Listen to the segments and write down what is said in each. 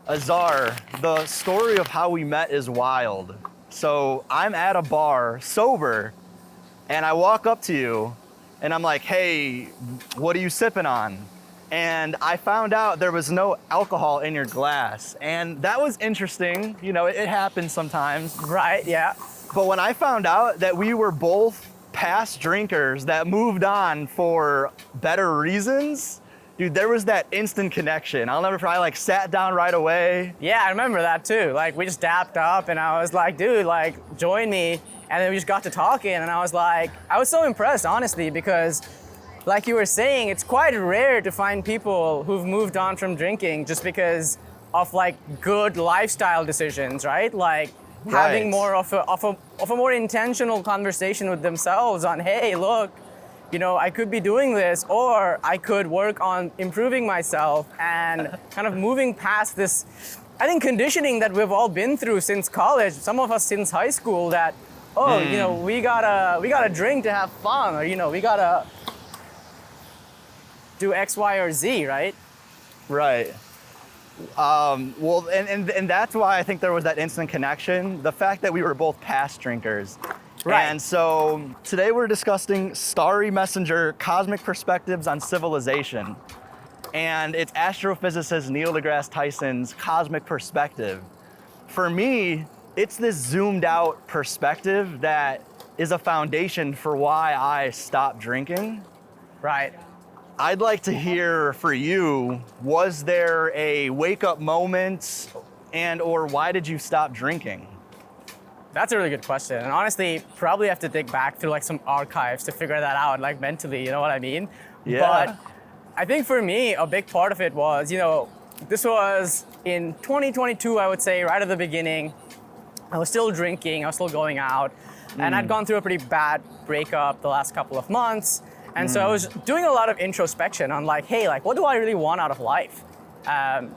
Azhar, the story of how we met is wild. So I'm at a bar, sober, and I walk up to you, and I'm like, hey, what are you sipping on? And I found out there was no alcohol in your glass. And that was interesting. You know, it happens sometimes. Right, yeah. But when I found out that we were both past drinkers that moved on for better reasons, dude, there was that instant connection. I'll never forget, I like sat down right away. Yeah, I remember that too. Like we just dapped up and I was like, dude, like join me. And then we just got to talking and I was so impressed, honestly, because like you were saying, it's quite rare to find people who've moved on from drinking just because of like good lifestyle decisions, right? Like having more of a more intentional conversation with themselves on, hey, look, you know, I could be doing this, or I could work on improving myself and kind of moving past this, I think, conditioning that we've all been through since college, some of us since high school, that, you know, we gotta drink to have fun, or, you know, we gotta do X, Y, or Z, right? Right. Well, and that's why I think there was that instant connection, the fact that we were both past drinkers. Right. And so today we're discussing Starry Messenger Cosmic Perspectives on Civilization. And it's astrophysicist Neil deGrasse Tyson's cosmic perspective. For me, it's this zoomed out perspective that is a foundation for why I stopped drinking. Right. I'd like to hear for you, was there a wake up moment or why did you stop drinking? That's a really good question. And honestly, probably have to dig back through like some archives to figure that out, like mentally, you know what I mean? Yeah. But I think for me, a big part of it was, you know, this was in 2022, I would say, right at the beginning. I was still drinking, I was still going out, and I'd gone through a pretty bad breakup the last couple of months. And so I was doing a lot of introspection on like, hey, like, what do I really want out of life? And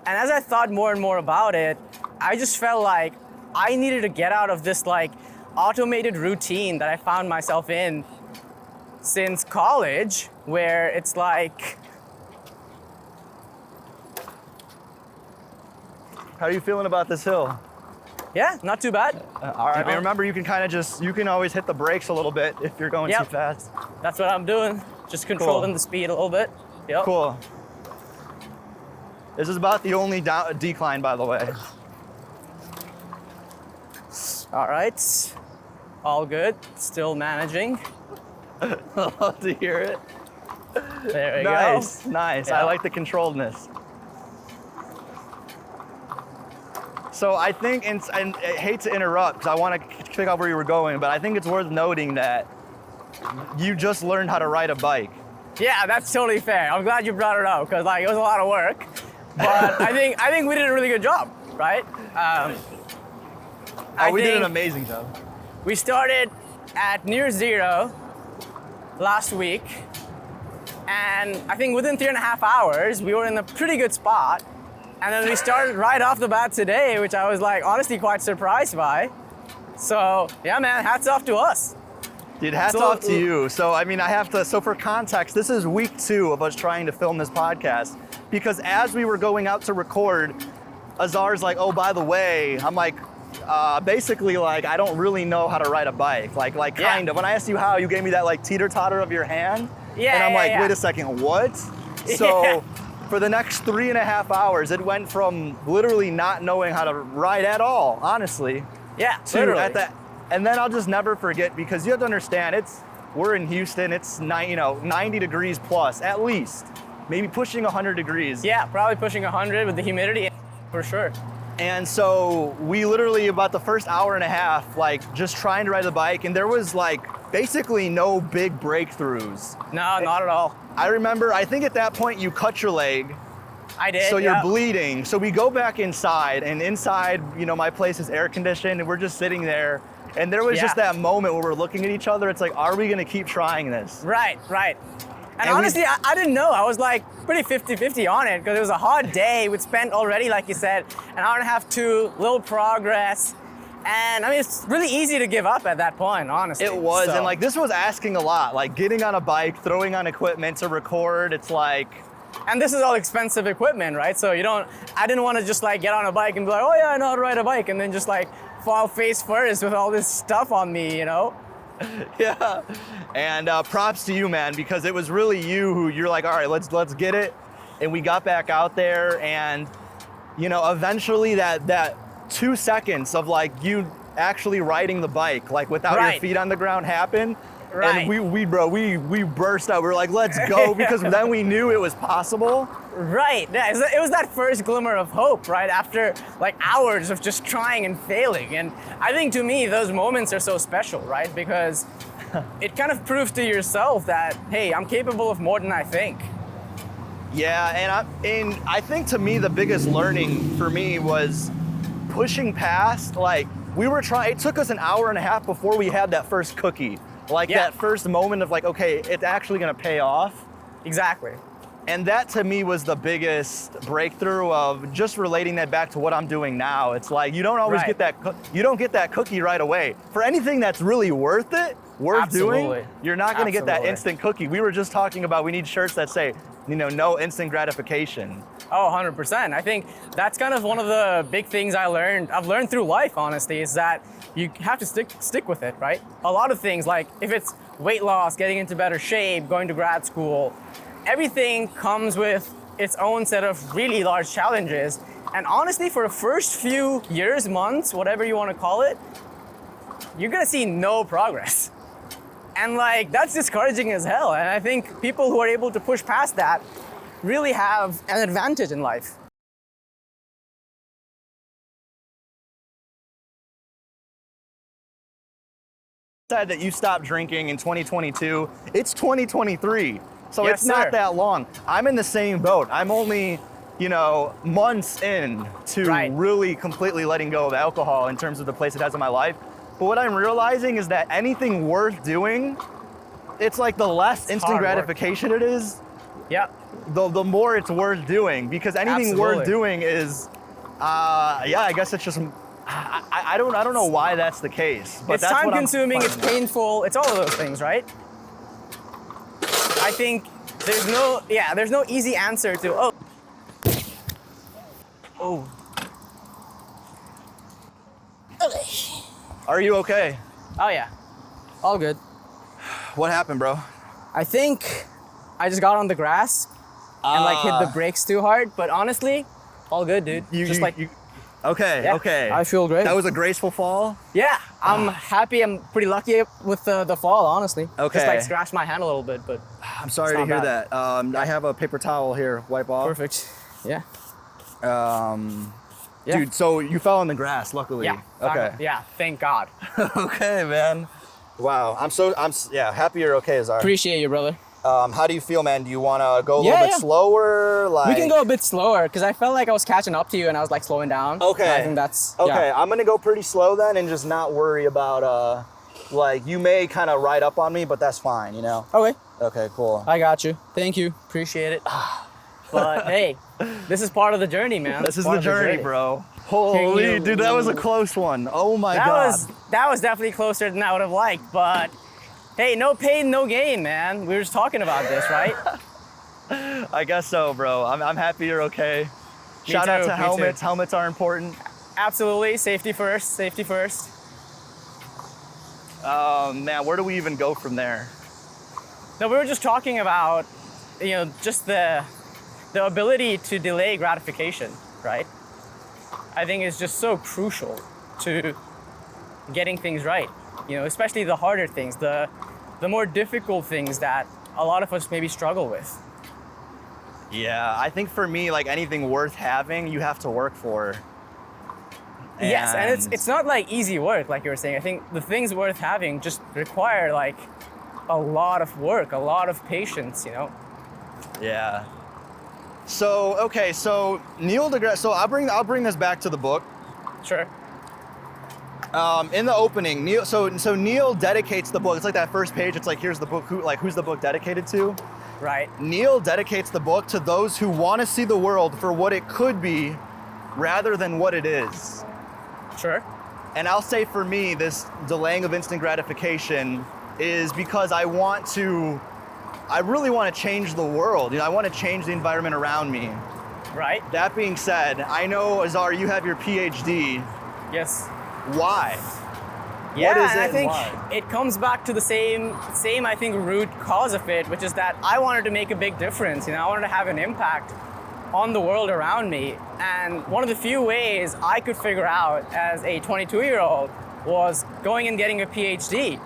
as I thought more and more about it, I just felt like I needed to get out of this like automated routine that I found myself in since college, where it's like... How are you feeling about this hill? Yeah, not too bad. All right, and remember, you can always hit the brakes a little bit if you're going too fast. That's what I'm doing. Just controlling the speed a little bit. Yep. Cool. This is about the only decline, by the way. All right. All good. Still managing. I love to hear it. There we go. Nice. Yeah. I like the controlledness. So I think, and I hate to interrupt because I want to pick up where you were going, but I think it's worth noting that you just learned how to ride a bike. Yeah, that's totally fair. I'm glad you brought it up because like it was a lot of work, but I think we did a really good job, right? We did an amazing job. We started at near zero last week, and I think within 3.5 hours we were in a pretty good spot. And then we started right off the bat today, which I was like honestly quite surprised by. So yeah, man, hats off to us. Dude, hats off to you. So I mean, so for context, this is week 2 of us trying to film this podcast, because as we were going out to record, Azhar's like, oh, by the way, I'm like, basically like, I don't really know how to ride a bike. Like kind of. When I asked you how, you gave me that like teeter-totter of your hand. Yeah, and I'm like, wait a second, what? So for the next 3.5 hours, it went from literally not knowing how to ride at all, honestly. Yeah, literally. And then I'll just never forget, because you have to understand, we're in Houston, it's 90 degrees plus, at least. Maybe pushing 100 degrees. Yeah, probably pushing 100 with the humidity, for sure. And so we literally, about the first hour and a half, like just trying to ride the bike, and there was like basically no big breakthroughs. No, not at all. I remember, I think at that point you cut your leg. I did. So you're bleeding. So we go back inside, and inside, my place is air conditioned, and we're just sitting there. And there was just that moment where we're looking at each other. It's like, are we gonna keep trying this? Right. And honestly, I didn't know. I was like pretty 50-50 on it, because it was a hot day. We'd spent already, like you said, an hour and a half, 2, little progress. And I mean, it's really easy to give up at that point, honestly. It was, and like this was asking a lot. Like getting on a bike, throwing on equipment to record, it's like, And this is all expensive equipment, right? So I didn't want to just like get on a bike and be like, oh yeah, I know how to ride a bike, and then just like fall face first with all this stuff on me, you know? Yeah. And props to you, man, because it was really you who you're like, all right, let's get it. And we got back out there, and you know, eventually that 2 seconds of like you actually riding the bike, like without your feet on the ground happened. Right. And we burst out. We were like, let's go, because then we knew it was possible. Right. Yeah, it was that first glimmer of hope, right? After like hours of just trying and failing. And I think to me, those moments are so special, right? Because it kind of proves to yourself that, hey, I'm capable of more than I think. Yeah, and I think to me, the biggest learning for me was pushing past, like it took us an hour and a half before we had that first cookie. Like that first moment of like, okay, it's actually gonna pay off. Exactly. And that to me was the biggest breakthrough of just relating that back to what I'm doing now. It's like, you don't always get that cookie right away. For anything that's really worth doing, you're not gonna get that instant cookie. We were just talking about, we need shirts that say, you know, no instant gratification. Oh, 100%. I think that's kind of one of the big things I've learned through life, honestly, is that you have to stick with it, right? A lot of things, like if it's weight loss, getting into better shape, going to grad school, everything comes with its own set of really large challenges. And honestly, for the first few years, months, whatever you want to call it, you're gonna see no progress. And like, that's discouraging as hell. And I think people who are able to push past that really have an advantage in life. Said that you stopped drinking in 2022. It's 2023, so Yes, it's not sir. that long. I'm in the same boat. I'm only, you know, months in to really completely letting go of alcohol in terms of the place it has in my life. But what I'm realizing is that anything worth doing, it's like the less instant gratification it is, the more it's worth doing, because anything worth doing is, I guess it's just, I don't know why that's the case. But It's that's time what consuming, it's painful, it's all of those things, right? I think there's no easy answer to, Are you okay? Oh yeah, all good. What happened, bro? I think I just got on the grass and like hit the brakes too hard, but honestly, all good, dude. Okay. I feel great. That was a graceful fall? Yeah, I'm happy. I'm pretty lucky with the fall, honestly. Okay. Just like scratched my hand a little bit, but I'm sorry to hear that. I have a paper towel here, wipe off. Perfect. Yeah. Dude, so you fell in the grass, luckily. Yeah. Okay. Yeah, thank God. Okay, man. Wow. I'm happy you're okay, Azhar. Appreciate you, brother. How do you feel, man? Do you want to go a little bit slower? We can go a bit slower, because I felt like I was catching up to you and I was like slowing down. Okay. I think that's okay. I'm gonna go pretty slow then, and just not worry about like, you may kind of ride up on me, but that's fine, you know. Okay. Okay, cool. I got you. Thank you. Appreciate it. But hey, this is part of the journey, man. This is the journey, bro. Holy, dude, that was a close one. Oh my God. That was definitely closer than I would have liked, but hey, no pain, no gain, man. We were just talking about this, right? I guess so, bro. I'm happy you're okay. Shout out to helmets. Helmets are important. Absolutely. Safety first. Safety first. Man, where do we even go from there? No, we were just talking about, you know, just the ability to delay gratification, right? I think is just so crucial to getting things right. You know, especially the harder things, the more difficult things that a lot of us maybe struggle with. Yeah, I think for me, like anything worth having, you have to work for. Yes, and it's not like easy work, like you were saying. I think the things worth having just require like a lot of work, a lot of patience, you know? Yeah. So, okay, so Neil deGrasse, so I'll bring this back to the book. Sure. In the opening, Neil dedicates the book. It's like that first page. It's like, here's the book. Who's the book dedicated to? Right. Neil dedicates the book to those who want to see the world for what it could be, rather than what it is. Sure. And I'll say for me, this delaying of instant gratification is because I want to I really want to change the world. I want to change the environment around me. Right? That being said, I know, Azhar, you have your PhD. Yes. Why? Yeah, What is and it I think and why? it comes back to the same I think root cause of it, which is that I wanted to make a big difference. I wanted to have an impact on the world around me. And one of the few ways I could figure out as a 22-year-old was going and getting a PhD,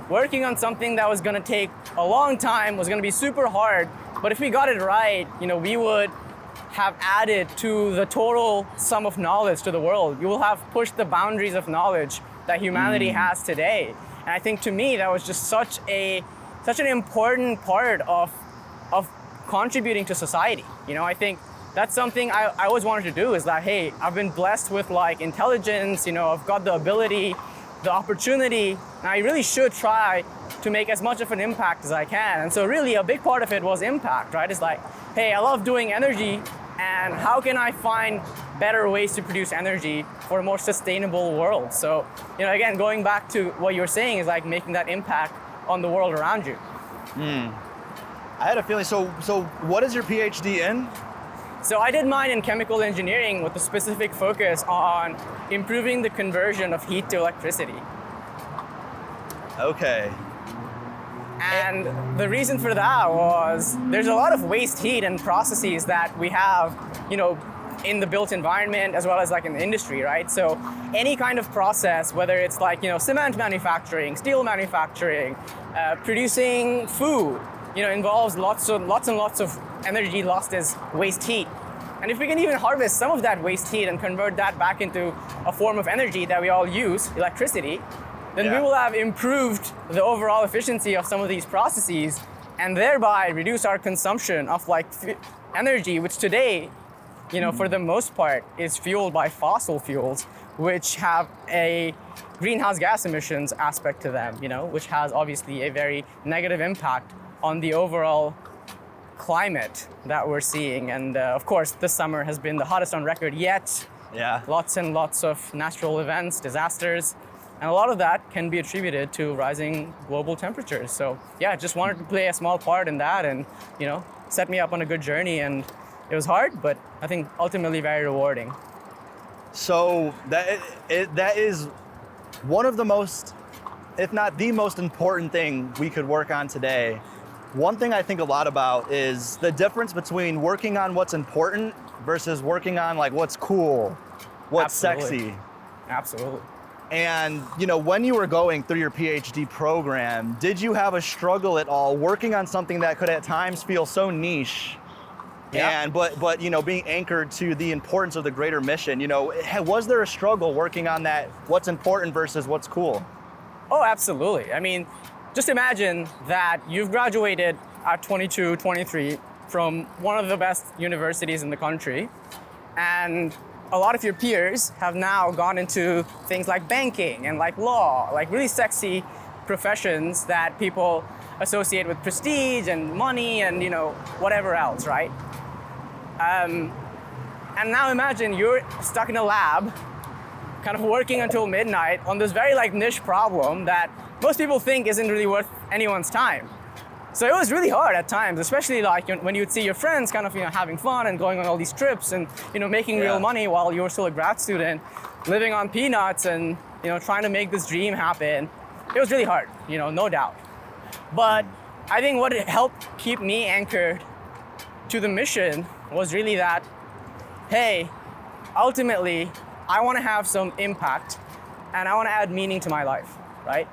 working on something that was going to take a long time, was going to be super hard, but if we got it right, we would have added to the total sum of knowledge to the world. You will have pushed the boundaries of knowledge that humanity has today. And I think to me that was just such an important part of contributing to society. I think that's something I always wanted to do, is that, hey, I've been blessed with intelligence, I've got the ability, the opportunity, and I really should try to make as much of an impact as I can. And so really a big part of it was impact, right? It's like, hey, I love doing energy, and how can I find better ways to produce energy for a more sustainable world? So, again, going back to what you were saying, is like making that impact on the world around you. I had a feeling. So what is your PhD in? So I did mine in chemical engineering with a specific focus on improving the conversion of heat to electricity. Okay. And the reason for that was there's a lot of waste heat and processes that we have, in the built environment as well as in the industry, right? So any kind of process, whether it's cement manufacturing, steel manufacturing, producing food, involves lots and lots of energy lost as waste heat. And if we can even harvest some of that waste heat and convert that back into a form of energy that we all use, electricity, then we will have improved the overall efficiency of some of these processes, and thereby reduce our consumption of energy, which today, for the most part, is fueled by fossil fuels, which have a greenhouse gas emissions aspect to them, which has obviously a very negative impact on the overall climate that we're seeing. And of course, this summer has been the hottest on record yet. Yeah. Lots and lots of natural events, disasters. And a lot of that can be attributed to rising global temperatures. So yeah, just wanted to play a small part in that, and set me up on a good journey. And it was hard, but I think ultimately very rewarding. So that is one of the most, if not the most important thing we could work on today. One thing I think a lot about is the difference between working on what's important versus working on what's cool, what's Absolutely. sexy. Absolutely. And when you were going through your PhD program, did you have a struggle at all working on something that could at times feel so niche? Yeah. And but being anchored to the importance of the greater mission? Was there a struggle working on that, what's important versus what's cool? Oh, absolutely. I mean, just imagine that you've graduated at 22, 23 from one of the best universities in the country, and a lot of your peers have now gone into things like banking and law, really sexy professions that people associate with prestige and money and whatever else, right? And now imagine you're stuck in a lab, kind of working until midnight on this very niche problem that most people think isn't really worth anyone's time. So it was really hard at times, especially when you'd see your friends kind of having fun and going on all these trips and making real money while you were still a grad student, living on peanuts and trying to make this dream happen. It was really hard, no doubt. But I think what helped keep me anchored to the mission was really that, hey, ultimately, I want to have some impact and I want to add meaning to my life, right?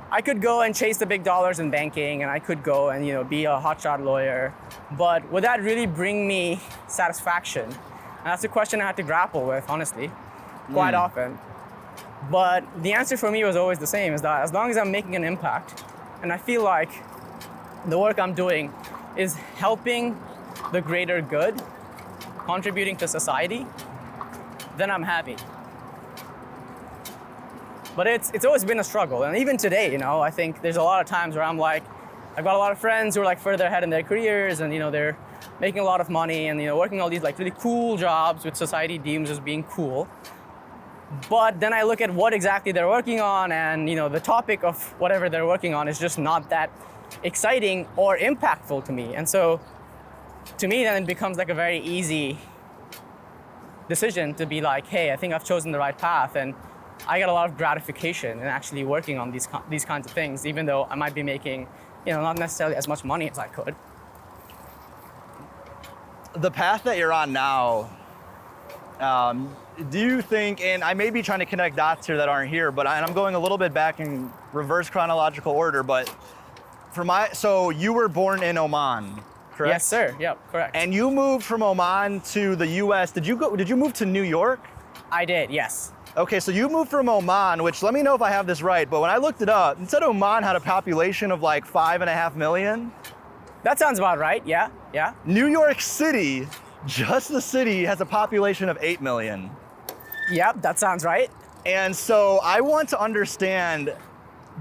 I could go and chase the big dollars in banking, and I could go and be a hotshot lawyer, but would that really bring me satisfaction? And that's a question I had to grapple with, honestly, quite often. But the answer for me was always the same, is that as long as I'm making an impact, and I feel like the work I'm doing is helping the greater good, contributing to society, then I'm happy. But it's always been a struggle. And even today, I think there's a lot of times where I'm I've got a lot of friends who are further ahead in their careers, and they're making a lot of money and working all these really cool jobs which society deems as being cool. But then I look at what exactly they're working on, and the topic of whatever they're working on is just not that exciting or impactful to me. And so to me, then it becomes like a very easy decision to be like, hey, I think I've chosen the right path, and I get a lot of gratification in actually working on these kinds of things, even though I might be making, not necessarily as much money as I could. The path that you're on now, do you think, and I may be trying to connect dots here that aren't here, but I'm going a little bit back in reverse chronological order, but so you were born in Oman, correct? Yes, sir. Yep, correct. And you moved from Oman to the US. Did you move to New York? I did, yes. Okay, so you moved from Oman, which, let me know if I have this right, but when I looked it up, it said Oman had a population of like 5.5 million. That sounds about right, yeah. New York City, just the city, has a population of 8 million. Yep, that sounds right. And so I want to understand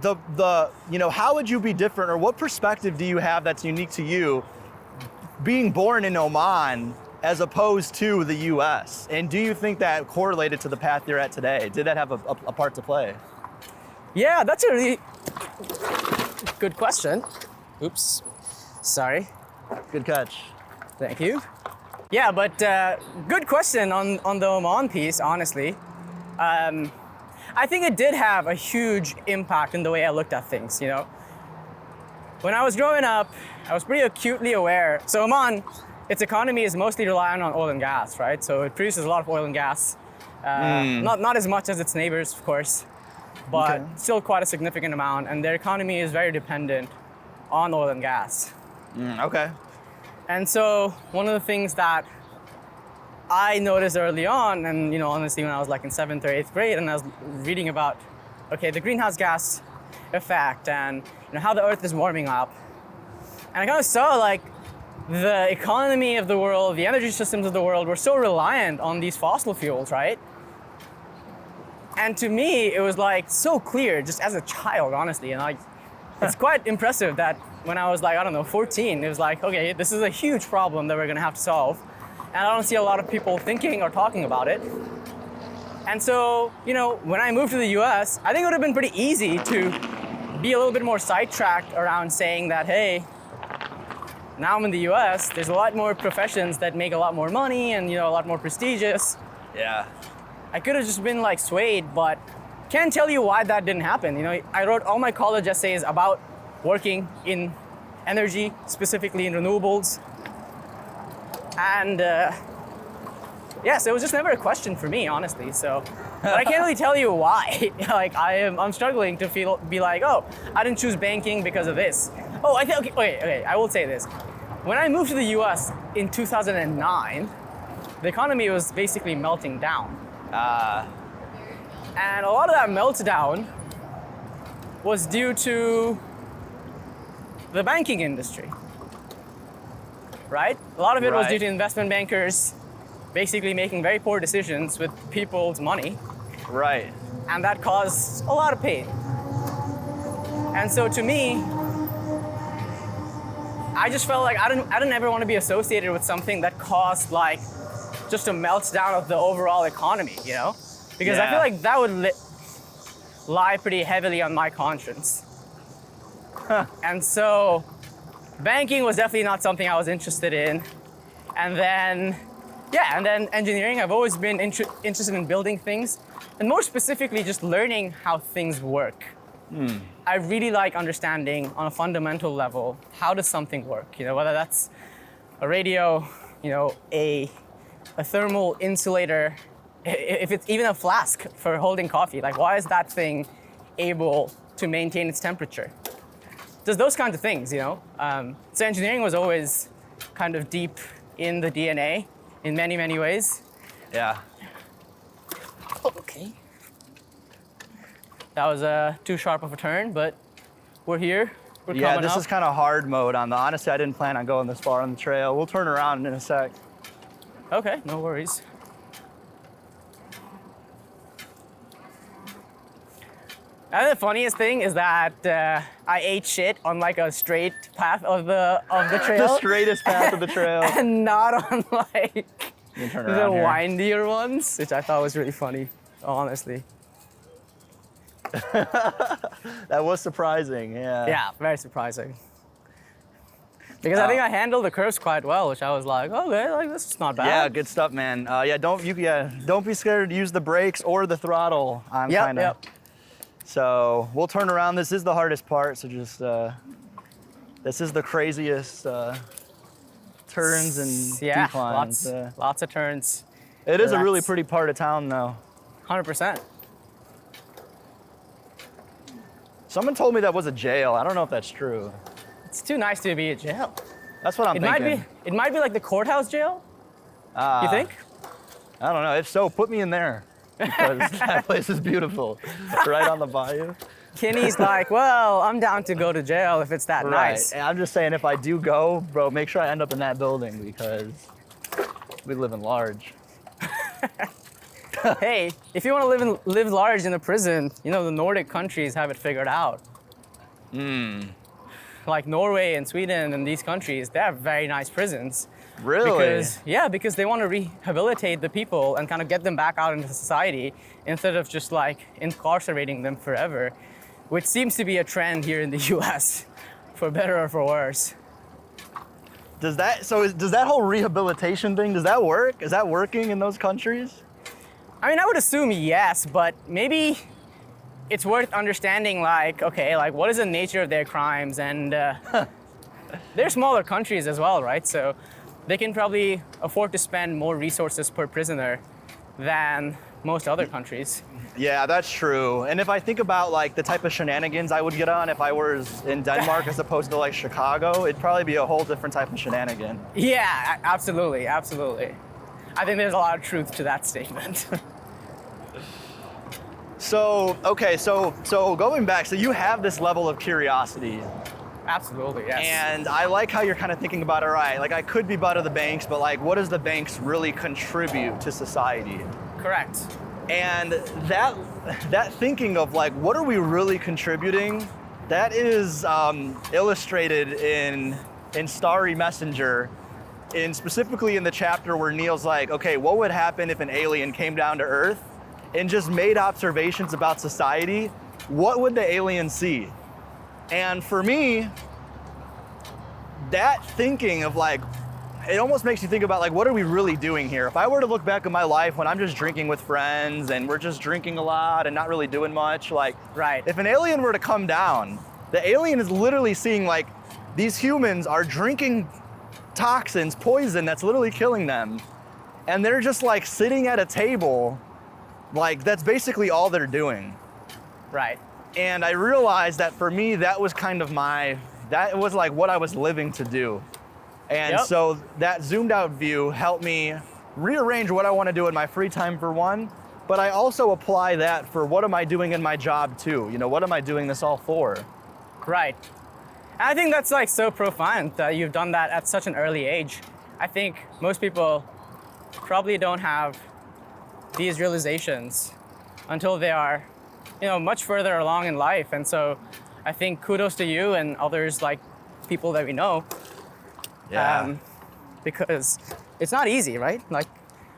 how would you be different, or what perspective do you have that's unique to you being born in Oman as opposed to the US? And do you think that correlated to the path you're at today? Did that have a part to play? Yeah, that's a really good question. Oops, sorry. Good catch. Thank you. Yeah, but good question on the Oman piece, honestly. I think it did have a huge impact in the way I looked at things, When I was growing up, I was pretty acutely aware. So Oman, its economy is mostly reliant on oil and gas, right? So it produces a lot of oil and gas. Not as much as its neighbors, of course, but still quite a significant amount. And their economy is very dependent on oil and gas. Okay. And so one of the things that I noticed early on, and honestly when I was like in 7th or 8th grade, and I was reading about, the greenhouse gas effect and how the earth is warming up. And I kind of saw like the economy of the world, the energy systems of the world were so reliant on these fossil fuels, right? And to me, it was like so clear just as a child, honestly. And it's quite impressive that when I was like, 14, it was like, okay, this is a huge problem that we're gonna have to solve. And I don't see a lot of people thinking or talking about it. And so, when I moved to the US, I think it would have been pretty easy to be a little bit more sidetracked around saying that, hey, now I'm in the US, there's a lot more professions that make a lot more money and, a lot more prestigious. Yeah. I could have just been like swayed, but can't tell you why that didn't happen. I wrote all my college essays about working in energy, specifically in renewables. And so it was just never a question for me, honestly. So, but I can't really tell you why. I'm struggling to be like, oh, I didn't choose banking because of this. Oh, okay, I will say this. When I moved to the US in 2009, the economy was basically melting down. And a lot of that meltdown was due to the banking industry, right? A lot of it was due to investment bankers basically making very poor decisions with people's money. Right. And that caused a lot of pain. And so to me, I just felt like I didn't ever want to be associated with something that caused like just a meltdown of the overall economy, Because I feel like that would lie pretty heavily on my conscience. And so banking was definitely not something I was interested in. And then engineering, I've always been interested in building things, and more specifically, just learning how things work. I really like understanding on a fundamental level, how does something work? Whether that's a radio, a thermal insulator, if it's even a flask for holding coffee, like why is that thing able to maintain its temperature? Just those kinds of things, So engineering was always kind of deep in the DNA in many, many ways. Yeah. Okay. That was too sharp of a turn, but we're here. We're coming up. This is kind of hard mode on the, honestly, I didn't plan on going this far on the trail. We'll turn around in a sec. Okay, no worries. And the funniest thing is that I ate shit on like a straight path of the trail. The straightest path of the trail. And not on like the here. windier ones, which I thought was really funny, honestly. That was surprising, yeah. Yeah, very surprising. Because I think I handled the curves quite well, which I was like, okay, like this is not bad. Yeah, good stuff, man. Don't be scared to use the brakes or the throttle. I'm kind of. Yep. So we'll turn around. This is the hardest part. So just this is the craziest turns and declines. Lots of turns. It is a really pretty part of town, though. 100%. Someone told me that was a jail. I don't know if that's true. It's too nice to be a jail. That's what I'm thinking. It might be like the courthouse jail. You think? I don't know. If so, put me in there because that place is beautiful, right on the bayou. Kenny's like, well, I'm down to go to jail if it's that nice. And I'm just saying, if I do go, bro, make sure I end up in that building because we live in large. Hey, if you want to live large in a prison, you know, the Nordic countries have it figured out. Like Norway and Sweden and these countries, they have very nice prisons. Really? Because they want to rehabilitate the people and kind of get them back out into society instead of just like incarcerating them forever, which seems to be a trend here in the US, for better or for worse. Does that whole rehabilitation thing, does that work? Is that working in those countries? I mean, I would assume yes, but maybe it's worth understanding, like, okay, like what is the nature of their crimes? And they're smaller countries as well, right? So they can probably afford to spend more resources per prisoner than most other countries. Yeah, that's true. And if I think about like the type of shenanigans I would get on if I was in Denmark as opposed to like Chicago, it'd probably be a whole different type of shenanigan. Yeah, absolutely. I think there's a lot of truth to that statement. So going back, so you have this level of curiosity. Absolutely, yes. And I like how you're kind of thinking about, all right, like I could be butt of the banks, but like what does the banks really contribute to society? Correct. And that thinking of like, what are we really contributing? That is illustrated in Starry Messenger, specifically in the chapter where Neil's like, okay, what would happen if an alien came down to Earth and just made observations about society? What would the alien see? And for me, that thinking of like, it almost makes you think about like, what are we really doing here? If I were to look back at my life when I'm just drinking with friends and we're just drinking a lot and not really doing much, like, right. If an alien were to come down, the alien is literally seeing like, these humans are drinking toxins, poison that's literally killing them. And they're just like sitting at a table, like that's basically all they're doing. Right. And I realized that for me, that was kind of that was like what I was living to do. And so that zoomed out view helped me rearrange what I want to do in my free time for one, but I also apply that for what am I doing in my job too? You know, what am I doing this all for? Right. And I think that's like so profound that you've done that at such an early age. I think most people probably don't have these realizations until they are, you know, much further along in life. And so I think kudos to you and others, like people that we know. Because it's not easy, right? Like,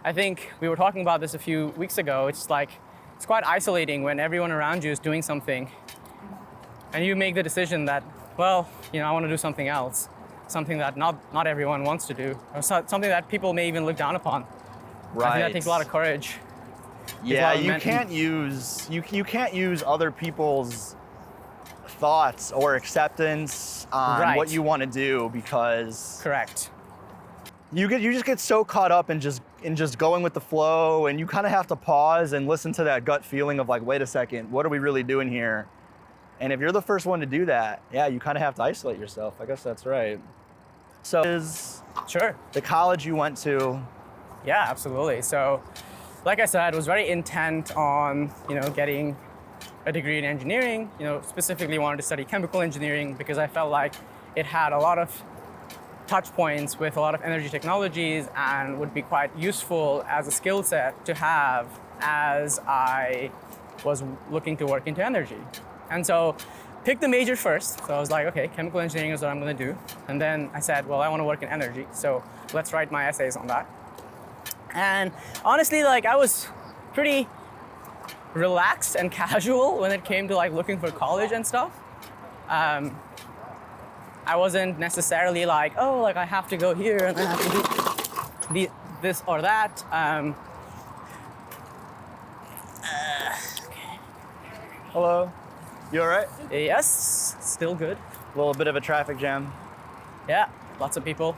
I think we were talking about this a few weeks ago. It's like, it's quite isolating when everyone around you is doing something and you make the decision that, well, you know, I want to do something else, something that not everyone wants to do, or something that people may even look down upon. Right. I think that takes a lot of courage. Yeah, you can't use other people's thoughts or acceptance on what you want to do because correct. You just get so caught up in just going with the flow, and you kind of have to pause and listen to that gut feeling of like, wait a second, what are we really doing here? And if you're the first one to do that, yeah, you kind of have to isolate yourself. I guess that's right. So is the college you went to? Yeah, absolutely. So, like I said, I was very intent on, you know, getting a degree in engineering. You know, specifically wanted to study chemical engineering because I felt like it had a lot of touch points with a lot of energy technologies and would be quite useful as a skill set to have as I was looking to work into energy. And so picked the major first. So I was like, okay, chemical engineering is what I'm going to do. And then I said, well, I want to work in energy. So let's write my essays on that. And honestly, like I was pretty relaxed and casual when it came to like looking for college and stuff. I I wasn't necessarily like, oh, like I have to go here and I have to do this or that. Hello. You all right? Yes, still good. A little bit of a traffic jam. Yeah, lots of people.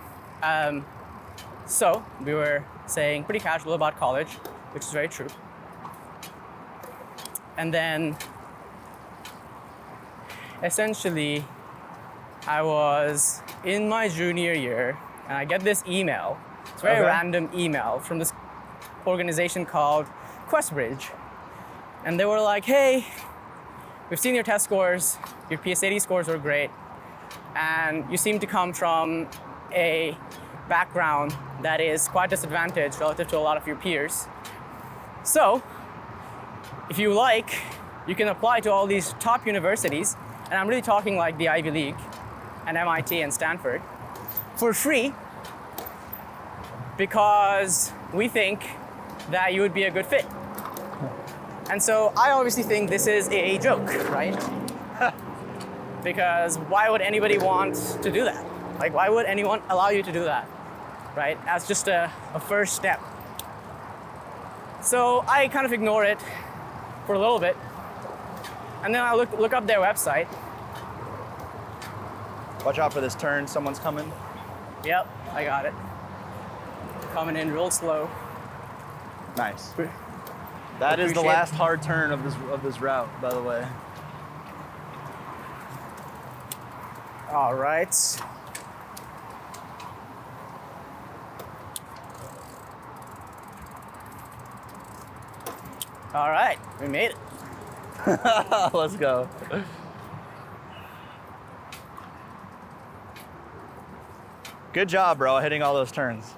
So we were saying pretty casual about college, which is very true. And then essentially I was in my junior year and I get this email. It's a very random email from this organization called QuestBridge. And they were like, hey, we've seen your test scores, your PSAT scores were great, and you seem to come from a background that is quite disadvantaged relative to a lot of your peers. So, if you like, you can apply to all these top universities, and I'm really talking like the Ivy League and MIT and Stanford, for free, because we think that you would be a good fit. And so I obviously think this is a joke, right? Because why would anybody want to do that? Like, why would anyone allow you to do that, right? As just a first step. So I kind of ignore it for a little bit. And then I look up their website. Watch out for this turn. Someone's coming. Yep, I got it. Coming in real slow. Nice. That is the last hard turn of this route, by the way. All right. All right, we made it. Let's go. Good job, bro, hitting all those turns.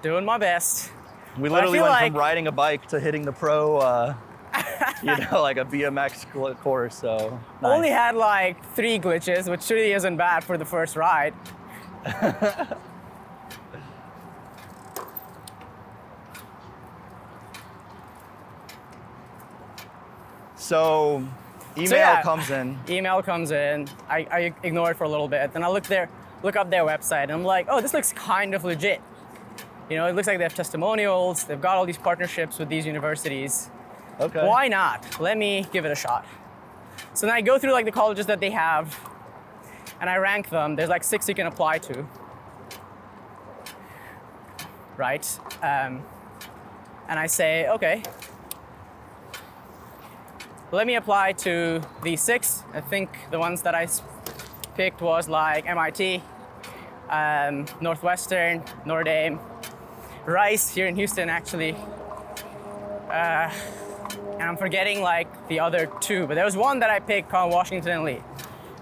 Doing my best. We literally went from riding a bike to hitting the pro, like a BMX course, so. Nice. Only had like 3 glitches, which really isn't bad for the first ride. So, email comes in. Email comes in. I ignore it for a little bit. Then I look up their website, and I'm like, oh, this looks kind of legit. You know, it looks like they have testimonials. They've got all these partnerships with these universities. Okay. Why not? Let me give it a shot. So then I go through like the colleges that they have, and I rank them. There's like 6 you can apply to, right? And I say, okay, let me apply to these 6. I think the ones that I picked was like MIT, Northwestern, Notre Dame, Rice here in Houston, actually. And I'm forgetting like the other 2, but there was one that I picked called Washington and Lee.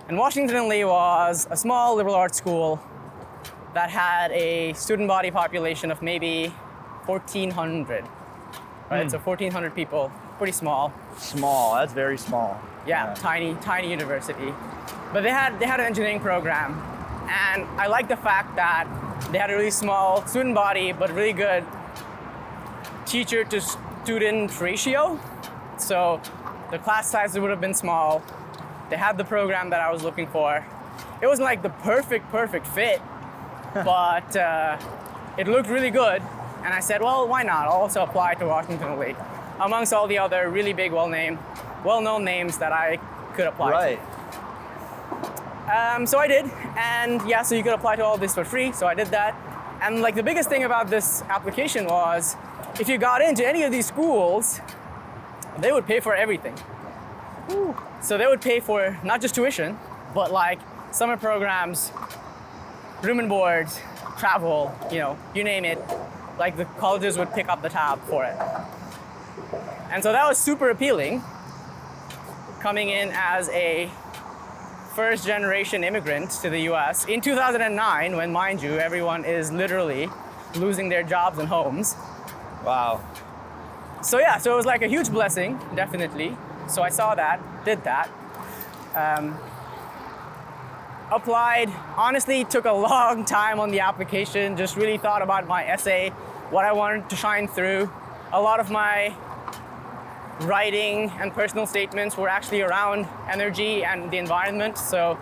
And Washington and Lee was a small liberal arts school that had a student body population of maybe 1,400, right? So 1,400 people, pretty small. Small, that's very small. Yeah, tiny university. But they had an engineering program, and I like the fact that they had a really small student body, but really good teacher to student ratio. So the class sizes would have been small. They had the program that I was looking for. It wasn't like the perfect fit, but it looked really good. And I said, well, why not? I'll also apply to Washington and Lee, amongst all the other really big, well-known names that I could apply to. So I did, and yeah, so you could apply to all this for free, so I did that. And like the biggest thing about this application was, if you got into any of these schools, they would pay for everything. Ooh. So they would pay for not just tuition, but like summer programs, room and board, travel, you name it. Like the colleges would pick up the tab for it. And so that was super appealing, coming in as a first-generation immigrant to the US in 2009, when, mind you, everyone is literally losing their jobs and homes. Wow. So yeah, so it was like a huge blessing, definitely. So I saw that, did that. Applied, honestly took a long time on the application, just really thought about my essay, what I wanted to shine through. A lot of my writing and personal statements were actually around energy and the environment, so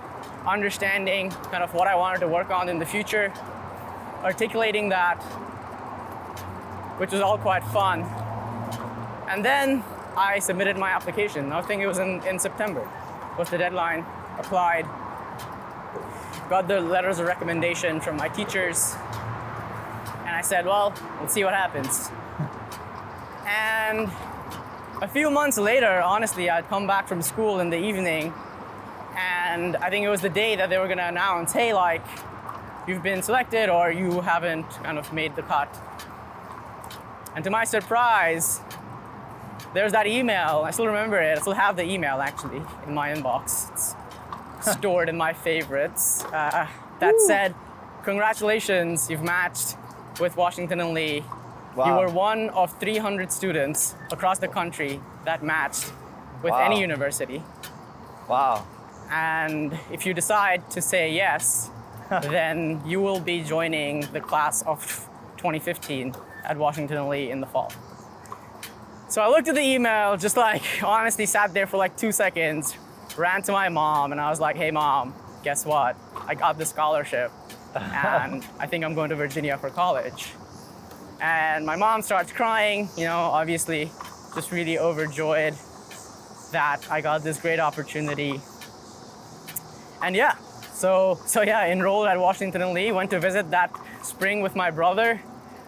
understanding kind of what I wanted to work on in the future, articulating that, which was all quite fun. And then I submitted my application. I think it was in September was the deadline. Applied, got the letters of recommendation from my teachers, and I said, well, let's see what happens. And a few months later, honestly, I'd come back from school in the evening, and I think it was the day that they were gonna announce, hey, like, you've been selected or you haven't kind of made the cut. And to my surprise, there's that email. I still remember it. I still have the email actually in my inbox. It's stored in my favorites. That said, congratulations, you've matched with Washington and Lee. Wow. You were one of 300 students across the country that matched with Wow. any university. Wow. And if you decide to say yes, then you will be joining the class of 2015 at Washington and Lee in the fall. So I looked at the email, just like honestly sat there for like 2 seconds, ran to my mom, and I was like, hey mom, guess what? I got the scholarship and I think I'm going to Virginia for college. And my mom starts crying, you know, obviously just really overjoyed that I got this great opportunity. And yeah, so yeah, enrolled at Washington and Lee, went to visit that spring with my brother,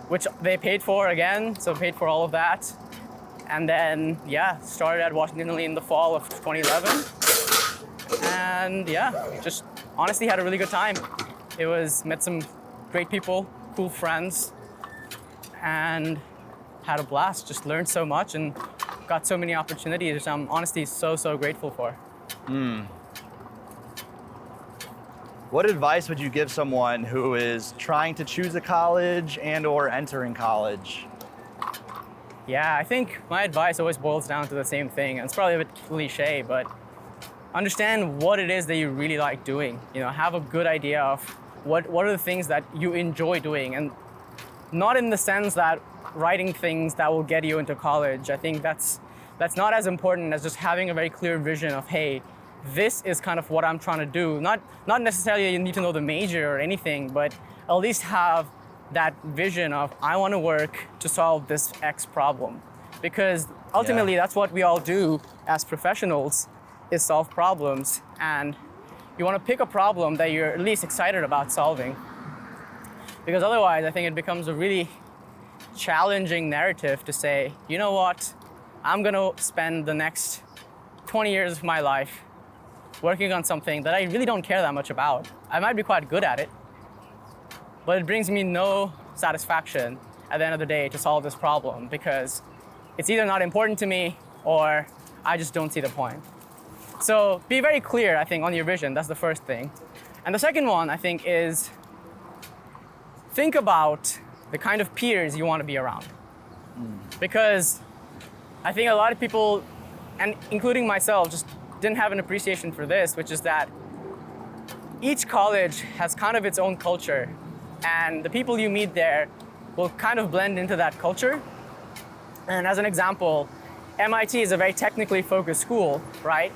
which they paid for again, so paid for all of that. And then, yeah, started at Washington and Lee in the fall of 2011. And yeah, just honestly had a really good time. Met some great people, cool friends, and had a blast. Just learned so much and got so many opportunities I'm honestly so grateful for. What advice would you give someone who is trying to choose a college and or entering college? Yeah, I think my advice always boils down to the same thing. And it's probably a bit cliche, but understand what it is that you really like doing. You know, have a good idea of what are the things that you enjoy doing, and not in the sense that writing things that will get you into college. I think that's not as important as just having a very clear vision of, hey, this is kind of what I'm trying to do. Not necessarily you need to know the major or anything, but at least have that vision of, I want to work to solve this X problem. Because ultimately that's what we all do as professionals, is solve problems. And you want to pick a problem that you're at least excited about solving. Because otherwise I think it becomes a really challenging narrative to say, you know what, I'm going to spend the next 20 years of my life working on something that I really don't care that much about. I might be quite good at it, but it brings me no satisfaction at the end of the day to solve this problem, because it's either not important to me or I just don't see the point. So be very clear, I think, on your vision. That's the first thing. And the second one, I think, is think about the kind of peers you want to be around. Because I think a lot of people, and including myself, just didn't have an appreciation for this, which is that each college has kind of its own culture, and the people you meet there will kind of blend into that culture. And as an example, MIT is a very technically focused school, right?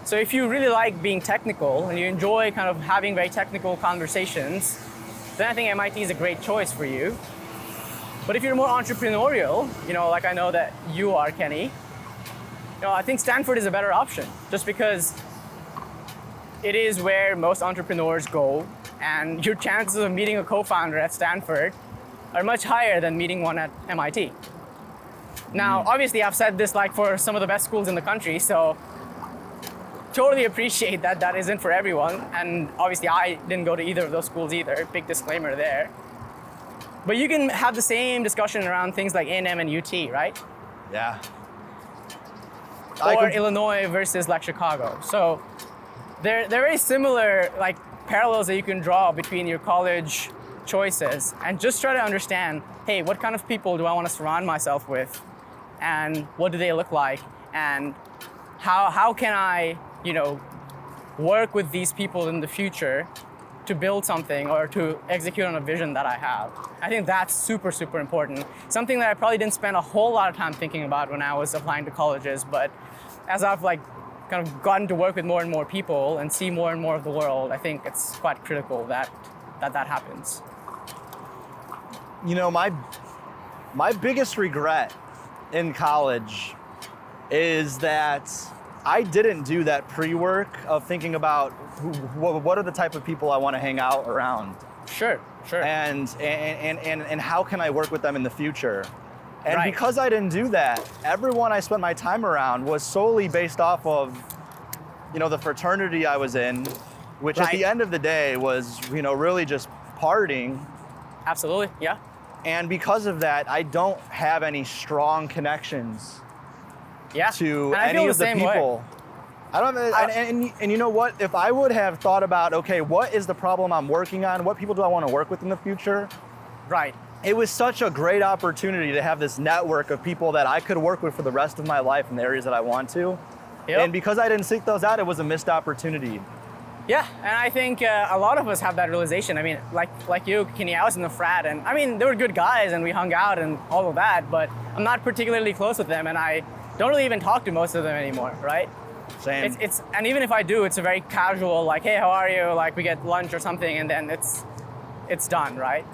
So if you really like being technical and you enjoy kind of having very technical conversations, then I think MIT is a great choice for you. But if you're more entrepreneurial, you know, like I know that you are, Kenny, you know, I think Stanford is a better option, just because it is where most entrepreneurs go, and your chances of meeting a co-founder at Stanford are much higher than meeting one at MIT. Now, obviously, I've said this like for some of the best schools in the country, so totally appreciate that that isn't for everyone. And obviously, I didn't go to either of those schools either. Big disclaimer there. But you can have the same discussion around things like A&M and UT, right? Yeah. Or Illinois versus like Chicago. So they're very similar, like parallels that you can draw between your college choices, and just try to understand, hey, what kind of people do I want to surround myself with, and what do they look like, and how can I, you know, work with these people in the future to build something or to execute on a vision that I have. I think that's super important. Something that I probably didn't spend a whole lot of time thinking about when I was applying to colleges, but as I've like kind of gotten to work with more and more people and see more and more of the world, I think it's quite critical that happens. You know, my biggest regret in college is that I didn't do that pre-work of thinking about what are the type of people I want to hang out around. Sure. And how can I work with them in the future? And Right. because I didn't do that, everyone I spent my time around was solely based off of, the fraternity I was in, which at Right. the end of the day was, really just partying. Absolutely, yeah. And because of that, I don't have any strong connections Yeah. to And I any feel of the same people. way. I don't. And you know what? If I would have thought about, okay, what is the problem I'm working on? What people do I want to work with in the future? Right. It was such a great opportunity to have this network of people that I could work with for the rest of my life in the areas that I want to. Yep. And because I didn't seek those out, it was a missed opportunity. Yeah, and I think a lot of us have that realization. I mean, like you, Kenny, I was in the frat, and I mean, they were good guys, and we hung out and all of that, but I'm not particularly close with them, and I don't really even talk to most of them anymore, right? Same. And even if I do, it's a very casual, like, hey, how are you? Like, we get lunch or something, and then it's done, right?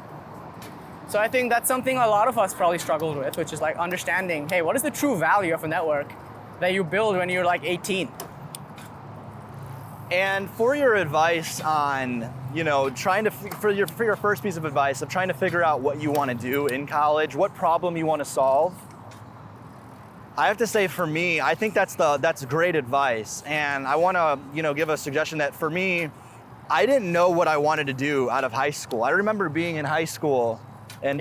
So I think that's something a lot of us probably struggled with, which is like understanding, hey, what is the true value of a network that you build when you're like 18? And for your advice on, for your first piece of advice of trying to figure out what you want to do in college, what problem you want to solve, I have to say for me, I think that's great advice. And I want to, give a suggestion that for me, I didn't know what I wanted to do out of high school. I remember being in high school and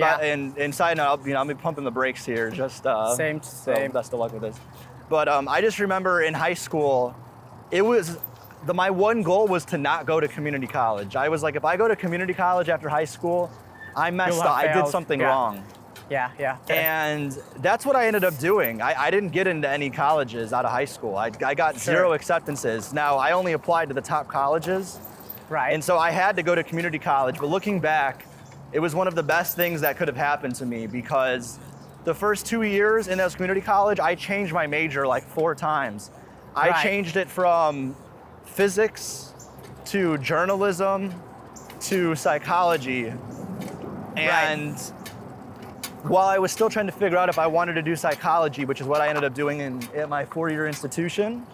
side note, I'll be pumping the brakes here, just Same. So best of luck with this. But I just remember in high school, it was my one goal was to not go to community college. I was like, if I go to community college after high school, I messed up. I did something wrong. Yeah. And that's what I ended up doing. I didn't get into any colleges out of high school. I got zero acceptances. Now, I only applied to the top colleges. Right. And so I had to go to community college. But looking back, it was one of the best things that could have happened to me because the first 2 years in this community college, I changed my major like 4 times. I changed it from physics to journalism to psychology. And while I was still trying to figure out if I wanted to do psychology, which is what I ended up doing at my 4-year institution,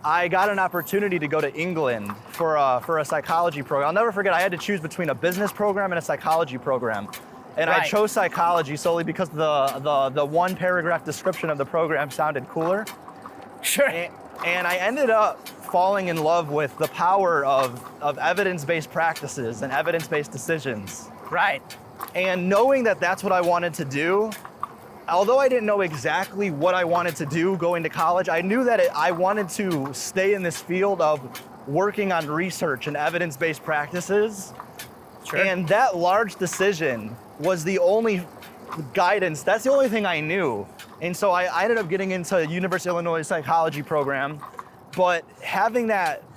I got an opportunity to go to England for a psychology program. I'll never forget, I had to choose between a business program and a psychology program. And I chose psychology solely because the one paragraph description of the program sounded cooler. Sure. And I ended up falling in love with the power of evidence-based practices and evidence-based decisions. Right. And knowing that that's what I wanted to do, although I didn't know exactly what I wanted to do going to college, I knew that I wanted to stay in this field of working on research and evidence-based practices. Sure. And that large decision was the only guidance, that's the only thing I knew. And so I ended up getting into University of Illinois psychology program, but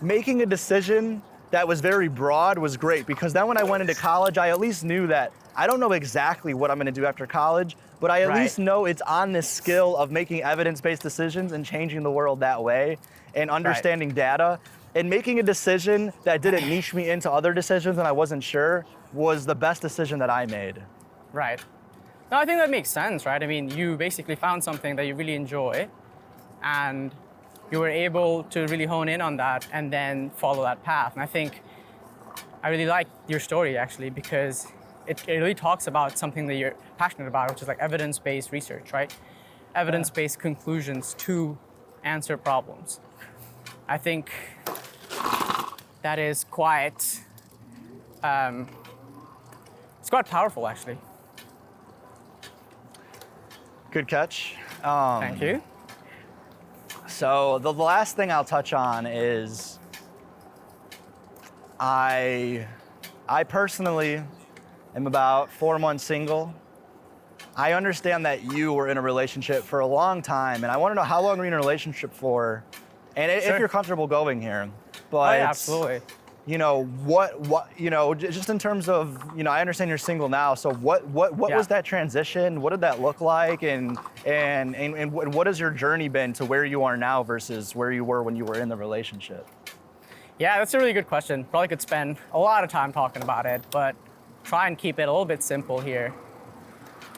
making a decision that was very broad was great because then when I went into college, I at least knew that I don't know exactly what I'm gonna do after college, but I at least know it's on this skill of making evidence-based decisions and changing the world that way and understanding data. And making a decision that didn't niche me into other decisions and I wasn't sure was the best decision that I made. Right. No, I think that makes sense, right? I mean, you basically found something that you really enjoy and you were able to really hone in on that and then follow that path. And I think I really like your story actually because it really talks about something that you're passionate about, which is like evidence-based research, right? Evidence-based conclusions to answer problems. I think that is quite, it's quite powerful actually. Good catch. Thank you. So the last thing I'll touch on is I personally am about 4 months single. I understand that you were in a relationship for a long time, and I want to know how long were you in a relationship for, and if you're comfortable going here. But yeah, absolutely. just in terms of, I understand you're single now. So what Yeah. was that transition? What did that look like? And what has your journey been to where you are now versus where you were when you were in the relationship? Yeah, that's a really good question. Probably could spend a lot of time talking about it, but try and keep it a little bit simple here.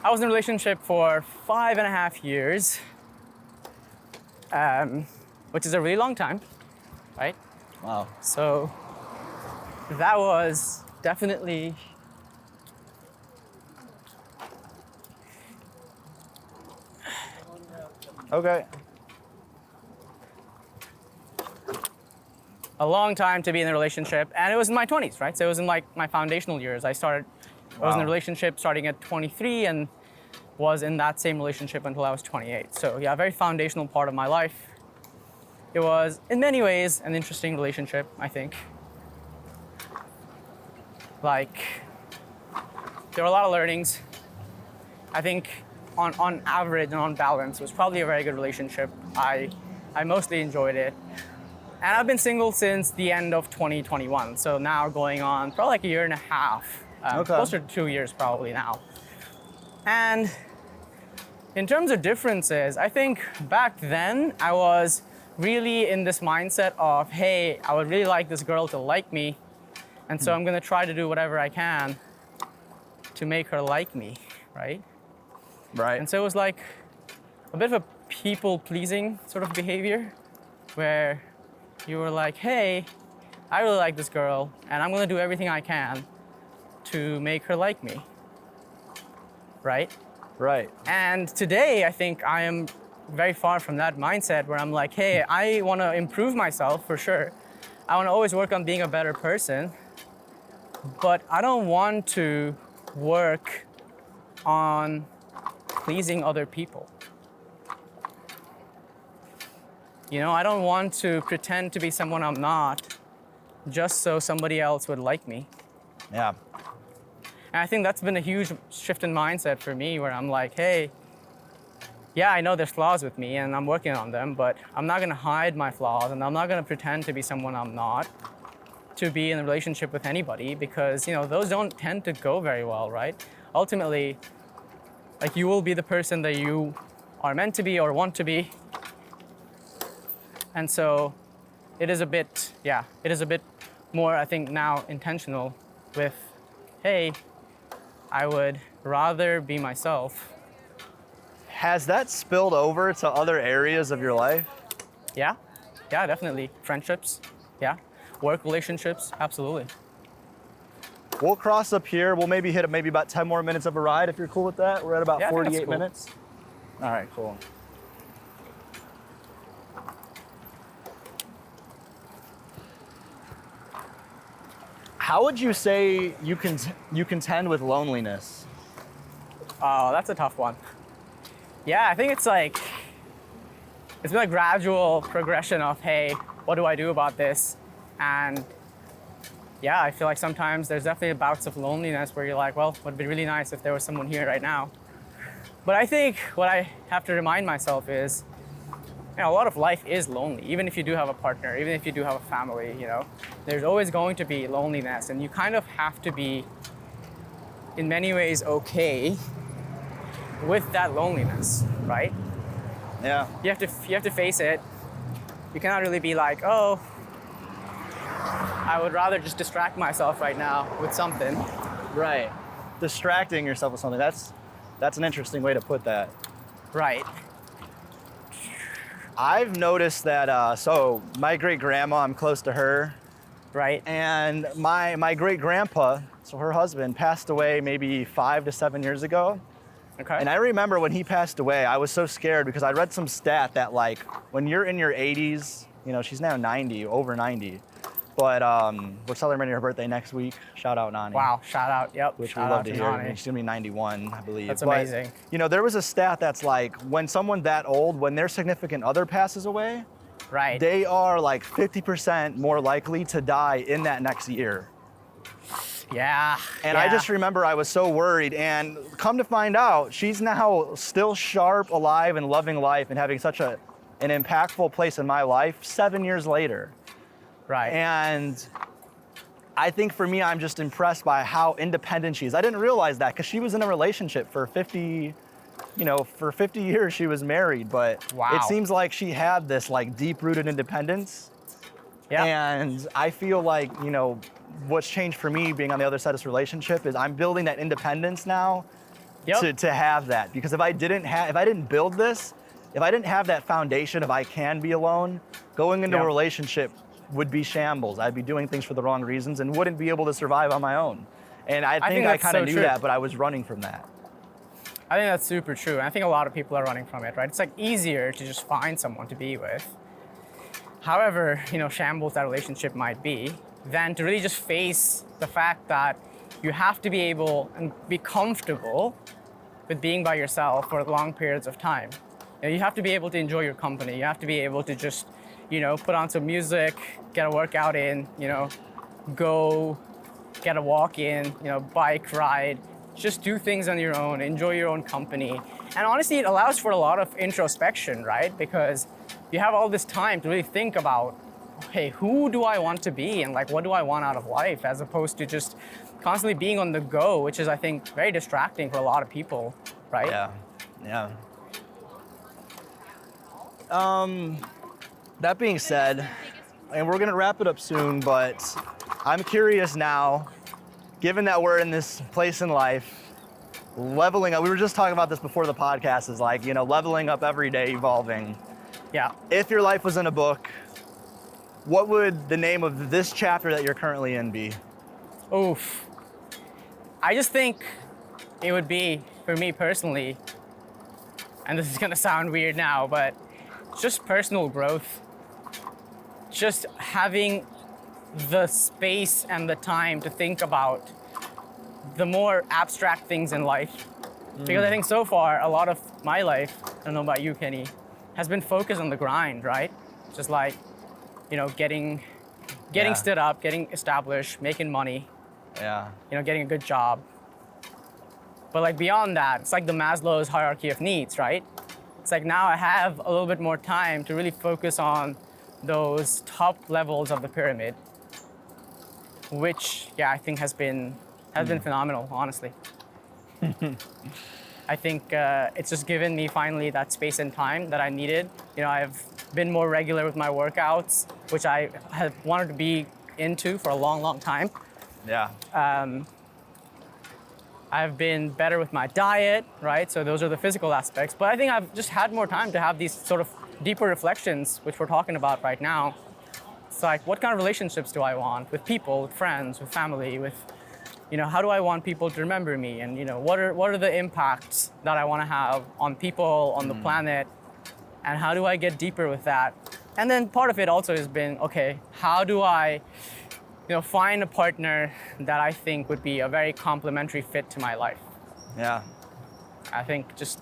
I was in a relationship for 5.5 years, which is a really long time, right? Wow. So that was definitely Okay. a long time to be in a relationship, and it was in my 20s, right? So it was in like my foundational years. I was in a relationship starting at 23 and was in that same relationship until I was 28. So yeah, a very foundational part of my life. It was, in many ways, an interesting relationship, I think. Like, there were a lot of learnings. I think on average and on balance, it was probably a very good relationship. I mostly enjoyed it. And I've been single since the end of 2021. So now going on probably like a year and a half. Closer to 2 years probably now. And in terms of differences, I think back then I was really in this mindset of, hey, I would really like this girl to like me. And so I'm gonna try to do whatever I can to make her like me, right? Right. And so it was like a bit of a people-pleasing sort of behavior where you were like, hey, I really like this girl and I'm gonna do everything I can to make her like me, right? Right. And today, I think I am very far from that mindset where I'm like, hey, I want to improve myself for sure. I want to always work on being a better person, but I don't want to work on pleasing other people. I don't want to pretend to be someone I'm not just so somebody else would like me. Yeah. And I think that's been a huge shift in mindset for me where I'm like, hey, yeah, I know there's flaws with me and I'm working on them, but I'm not gonna hide my flaws and I'm not gonna pretend to be someone I'm not to be in a relationship with anybody because, those don't tend to go very well, right? Ultimately, like you will be the person that you are meant to be or want to be. And so it is a bit more, I think now intentional with, hey, I would rather be myself. Has that spilled over to other areas of your life? Yeah, definitely. Friendships, yeah. Work relationships, absolutely. We'll cross up here. We'll maybe hit about 10 more minutes of a ride if you're cool with that. We're at about Yeah, I think that's 48 cool. minutes. All right, cool. How would you say you contend with loneliness? Oh, that's a tough one. Yeah, I think it's been a gradual progression of, hey, what do I do about this? And yeah, I feel like sometimes there's definitely bouts of loneliness where you're like, well, it would be really nice if there was someone here right now. But I think what I have to remind myself is, a lot of life is lonely. Even if you do have a partner, even if you do have a family, there's always going to be loneliness, and you kind of have to be, in many ways, okay with that loneliness, right? Yeah. You have to face it. You cannot really be like, oh, I would rather just distract myself right now with something. Right. Distracting yourself with something. That's an interesting way to put that. Right. I've noticed that, so my great grandma, I'm close to her. Right. And my great grandpa, so her husband, passed away maybe 5 to 7 years ago. Okay. And I remember when he passed away, I was so scared because I read some stat that like when you're in your 80s, she's now 90, over 90. But we're celebrating her birthday next week. Shout out Nani. Wow, shout out, yep. Which shout we love out to to hear. Nani. She's gonna be 91, I believe. That's But, amazing. there was a stat that's like when someone that old, when their significant other passes away, Right. they are like 50% more likely to die in that next year. Yeah. And I just remember I was so worried, and come to find out, she's now still sharp, alive, and loving life and having such an impactful place in my life 7 years later. Right. And I think for me, I'm just impressed by how independent she is. I didn't realize that because she was in a relationship for 50, for 50 years she was married, but Wow. it seems like she had this like deep-rooted independence. Yeah. And I feel like, what's changed for me being on the other side of this relationship is I'm building that independence now Yep. to have that. Because if I didn't build this, if I didn't have that foundation of I can be alone, going into Yeah. a relationship would be shambles. I'd be doing things for the wrong reasons and wouldn't be able to survive on my own. And I think I that's kind of so knew true. that, but I was running from that. I think that's super true. And I think a lot of people are running from it, right? It's like easier to just find someone to be with. However, shambles that relationship might be, than to really just face the fact that you have to be able and be comfortable with being by yourself for long periods of time. You have to be able to enjoy your company. You have to be able to just, put on some music, get a workout in, go get a walk in, bike ride, just do things on your own, enjoy your own company. And honestly, it allows for a lot of introspection, right? Because you have all this time to really think about, hey, who do I want to be? And like, what do I want out of life? As opposed to just constantly being on the go, which is, I think, very distracting for a lot of people, right? Yeah. That being said, and we're gonna wrap it up soon, but I'm curious now, given that we're in this place in life, leveling up, we were just talking about this before the podcast, is like, leveling up every day, evolving. Yeah. If your life was in a book, what would the name of this chapter that you're currently in be? Oof. I just think it would be, for me personally, and this is gonna sound weird now, but just personal growth. Just having the space and the time to think about the more abstract things in life. Because I think so far, a lot of my life, I don't know about you, Kenny, has been focused on the grind, right? Just like, getting stood up, getting established, making money, Yeah. getting a good job. But like beyond that, it's like the Maslow's hierarchy of needs, right? It's like now I have a little bit more time to really focus on those top levels of the pyramid, which, I think has been phenomenal, honestly. I think it's just given me finally that space and time that I needed. I've been more regular with my workouts, which I have wanted to be into for a long, long time. Yeah. I've been better with my diet, right? So those are the physical aspects. But I think I've just had more time to have these sort of deeper reflections, which we're talking about right now. It's like, what kind of relationships do I want with people, with friends, with family, with, how do I want people to remember me? And, what are the impacts that I want to have on people, on the planet? And how do I get deeper with that? And then part of it also has been, okay, how do I find a partner that I think would be a very complementary fit to my life? Yeah. I think just,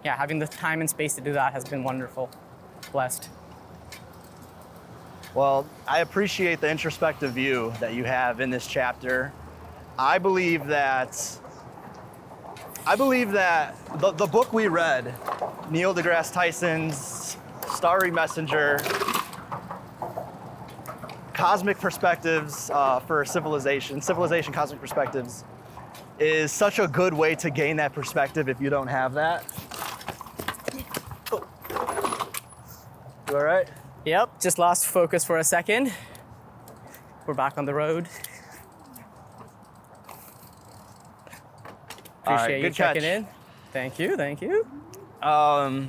having the time and space to do that has been wonderful. Blessed. Well, I appreciate the introspective view that you have in this chapter. I believe that the book we read, Neil deGrasse Tyson's Starry Messenger, Cosmic Perspectives for Civilization, Cosmic Perspectives, is such a good way to gain that perspective if you don't have that. You all right? Yep, just lost focus for a second. We're back on the road. All right, Appreciate you good catch. checking in. Thank you. I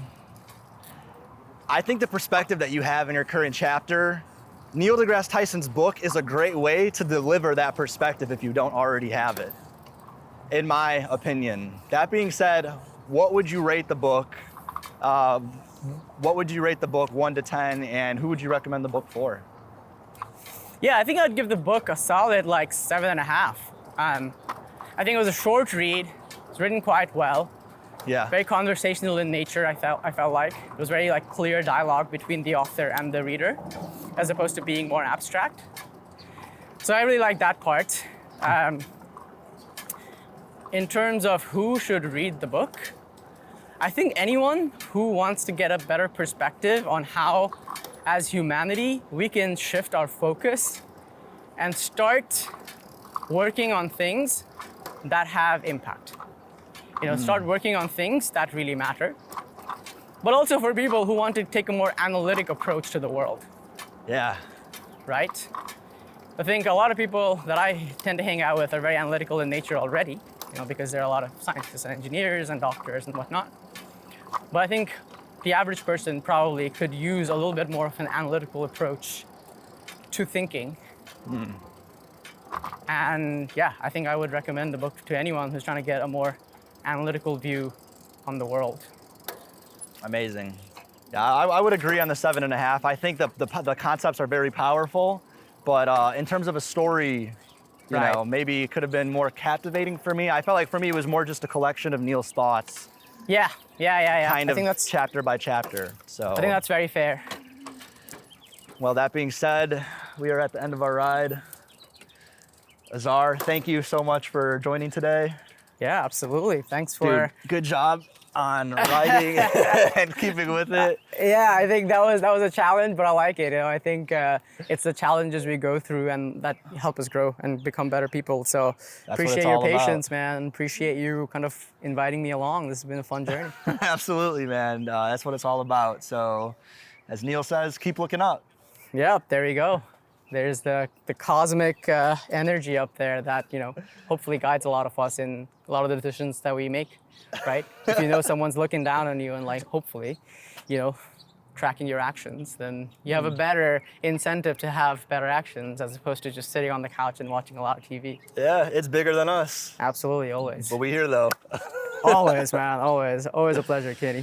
think the perspective that you have in your current chapter, Neil deGrasse Tyson's book is a great way to deliver that perspective if you don't already have it, in my opinion. That being said, what would you rate the book? What would you rate the book 1 to 10, and who would you recommend the book for? Yeah, I think I'd give the book a solid 7.5. I think it was a short read. It's written quite well. Yeah. Very conversational in nature. I felt like it was very clear dialogue between the author and the reader, as opposed to being more abstract. So I really like that part. In terms of who should read the book, I think anyone who wants to get a better perspective on how, as humanity, we can shift our focus and start working on things that have impact. Start working on things that really matter. But also for people who want to take a more analytic approach to the world, Yeah. right? I think a lot of people that I tend to hang out with are very analytical in nature already, because there are a lot of scientists and engineers and doctors and whatnot. But I think the average person probably could use a little bit more of an analytical approach to thinking. And yeah, I think I would recommend the book to anyone who's trying to get a more analytical view on the world. Amazing. Yeah, I would agree on the 7.5. I think the concepts are very powerful, but in terms of a story, Right. maybe it could have been more captivating for me. I felt like for me it was more just a collection of Neil's thoughts, Yeah. kind I of think that's chapter by chapter. So I think that's very fair. well, that being said, we are at the end of our ride. Azhar, thank you so much for joining today. Yeah, absolutely. Thanks Dude, for. good job on riding and keeping with it. Yeah, I think that was a challenge, but I like it. I think it's the challenges we go through and that help us grow and become better people. So what appreciate it's your all about. patience, man. Appreciate you kind of inviting me along. This has been a fun journey. Absolutely, man. That's what it's all about. So, as Neil says, keep looking up. Yeah, there you go. There's the cosmic energy up there that, hopefully guides a lot of us in a lot of the decisions that we make, right? If you know someone's looking down on you and hopefully, tracking your actions, then you have a better incentive to have better actions as opposed to just sitting on the couch and watching a lot of TV. Yeah, it's bigger than us. Absolutely, always. But we here though. Always, man, always. Always a pleasure, Kenny.